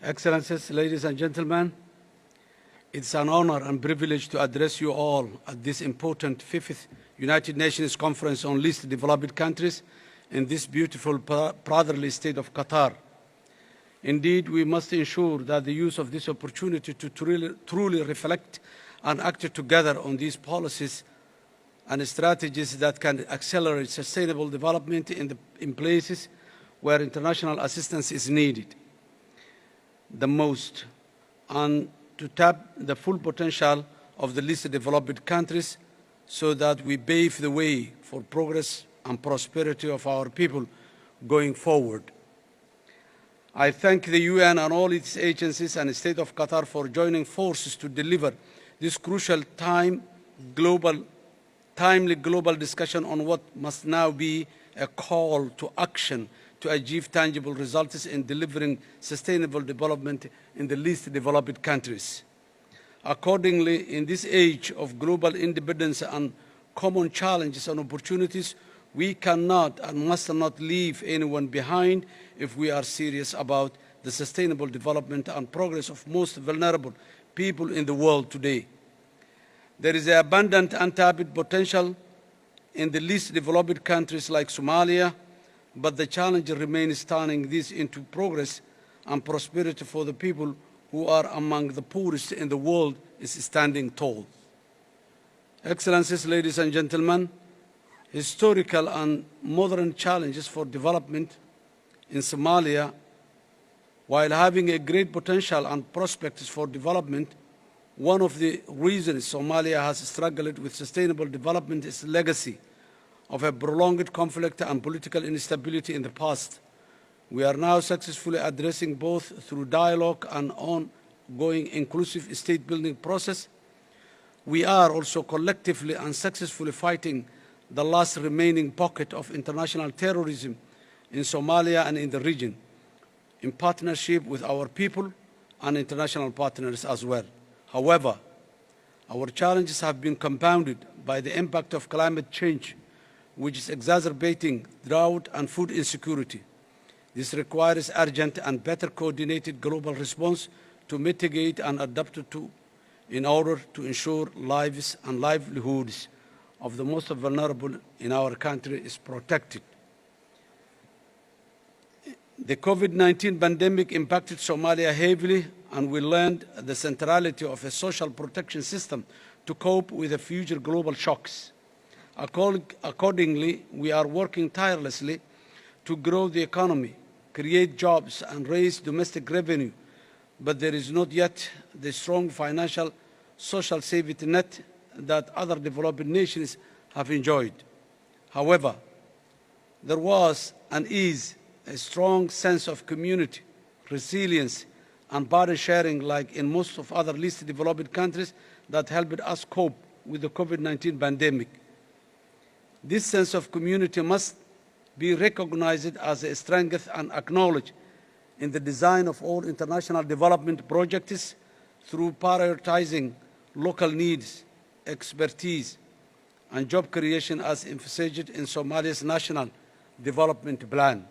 Excellencies, ladies and gentlemen, it's an honor and privilege to address you all at this important 5th United Nations Conference on Least Developed Countries in this beautiful, brotherly state of Qatar. Indeed, we must ensure that the use of this opportunity to truly reflect and act together on these policies and strategies that can accelerate sustainable development in places where international assistance is needed the most, and to tap the full potential of the least developed countries so that we pave the way for progress and prosperity of our people going forward. I thank the UN and all its agencies and the State of Qatar for joining forces to deliver this crucial timely global discussion on what must now be a call to action to achieve tangible results in delivering sustainable development in the least developed countries. Accordingly, in this age of global independence and common challenges and opportunities, we cannot and must not leave anyone behind if we are serious about the sustainable development and progress of most vulnerable people in the world today. There is abundant untapped potential in the least developed countries like Somalia, but the challenge remains turning this into progress and prosperity for the people who are among the poorest in the world is standing tall. Excellencies, ladies and gentlemen, historical and modern challenges for development in Somalia, while having a great potential and prospects for development, one of the reasons Somalia has struggled with sustainable development is legacy of a prolonged conflict and political instability in the past. We are now successfully addressing both through dialogue and ongoing inclusive state-building process. We are also collectively and successfully fighting the last remaining pocket of international terrorism in Somalia and in the region, in partnership with our people and international partners as well. However, our challenges have been compounded by the impact of climate change, which is exacerbating drought and food insecurity. This requires urgent and better coordinated global response to mitigate and adapt to in order to ensure lives and livelihoods of the most vulnerable in our country is protected. The COVID-19 pandemic impacted Somalia heavily, and we learned the centrality of a social protection system to cope with the future global shocks. Accordingly, we are working tirelessly to grow the economy, create jobs, and raise domestic revenue, but there is not yet the strong financial social safety net that other developed nations have enjoyed. However, there was and is a strong sense of community, resilience, and burden sharing like in most of other least developed countries that helped us cope with the COVID-19 pandemic. This sense of community must be recognized as a strength and acknowledged in the design of all international development projects through prioritizing local needs, expertise, and job creation as emphasized in Somalia's National Development Plan.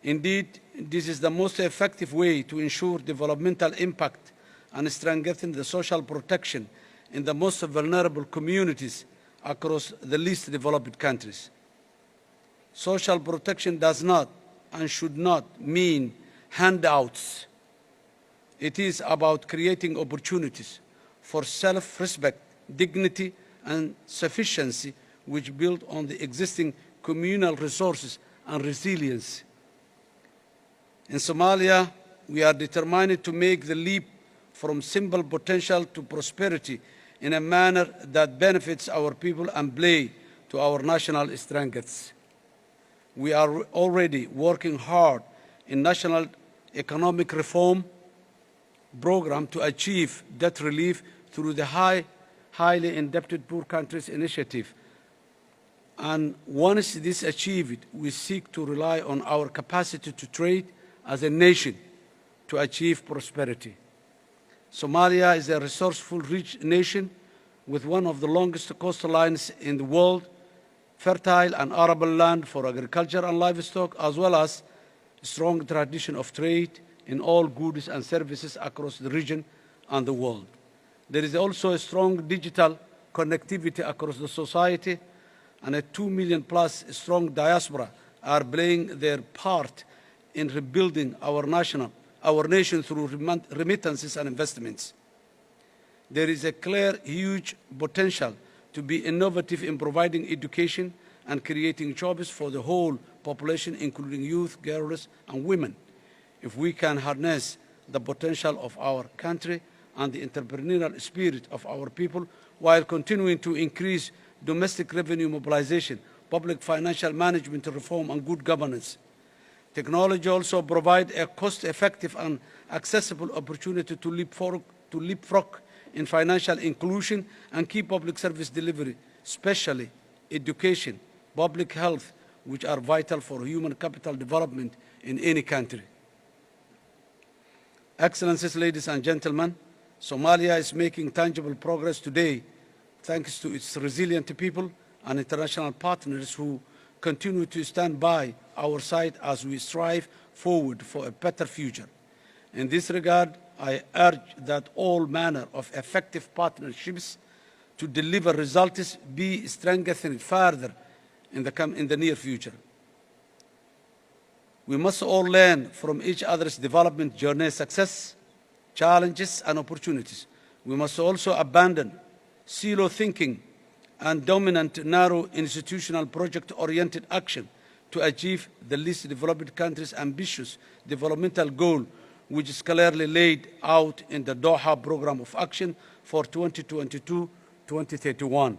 Indeed, this is the most effective way to ensure developmental impact and strengthen the social protection in the most vulnerable communities across the least developed countries. Social protection does not and should not mean handouts. It is about creating opportunities for self-respect, dignity, and sufficiency which build on the existing communal resources and resilience. In Somalia, we are determined to make the leap from simple potential to prosperity in a manner that benefits our people and play to our national strengths. We are already working hard in national economic reform program to achieve debt relief through the highly indebted poor countries initiative. And once this is achieved, we seek to rely on our capacity to trade as a nation to achieve prosperity. Somalia is a resourceful, rich nation with one of the longest coastlines in the world, fertile and arable land for agriculture and livestock, as well as a strong tradition of trade, in all goods and services across the region and the world. There is also a strong digital connectivity across the society, and a 2 million plus strong diaspora are playing their part in rebuilding our nation through remittances and investments. There is a clear, huge potential to be innovative in providing education and creating jobs for the whole population, including youth, girls, and women. If we can harness the potential of our country and the entrepreneurial spirit of our people while continuing to increase domestic revenue mobilization, public financial management reform, and good governance. Technology also provides a cost-effective and accessible opportunity to leapfrog in financial inclusion and key public service delivery, especially education, public health, which are vital for human capital development in any country. Excellencies, ladies and gentlemen, Somalia is making tangible progress today thanks to its resilient people and international partners who continue to stand by our side as we strive forward for a better future. In this regard, I urge that all manner of effective partnerships to deliver results be strengthened further in the near future. We must all learn from each other's development journey, success, challenges, and opportunities. We must also abandon silo thinking and dominant narrow institutional project-oriented action to achieve the least developed countries' ambitious developmental goal, which is clearly laid out in the Dooxa Programme of Action for 2022-2031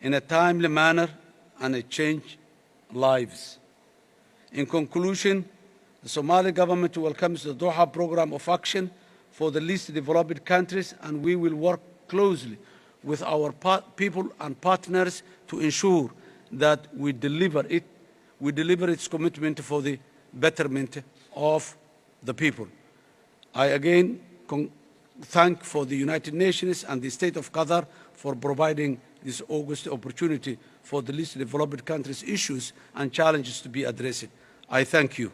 in a timely manner and it change lives. In conclusion, the Somali government welcomes the Dooxa Programme of Action for the least developed countries, and we will work closely with our people and partners to ensure that we deliver its commitment for the betterment of the people. I again thank for the United Nations and the State of Qatar for providing this august opportunity for the least developed countries' issues and challenges to be addressed. I thank you.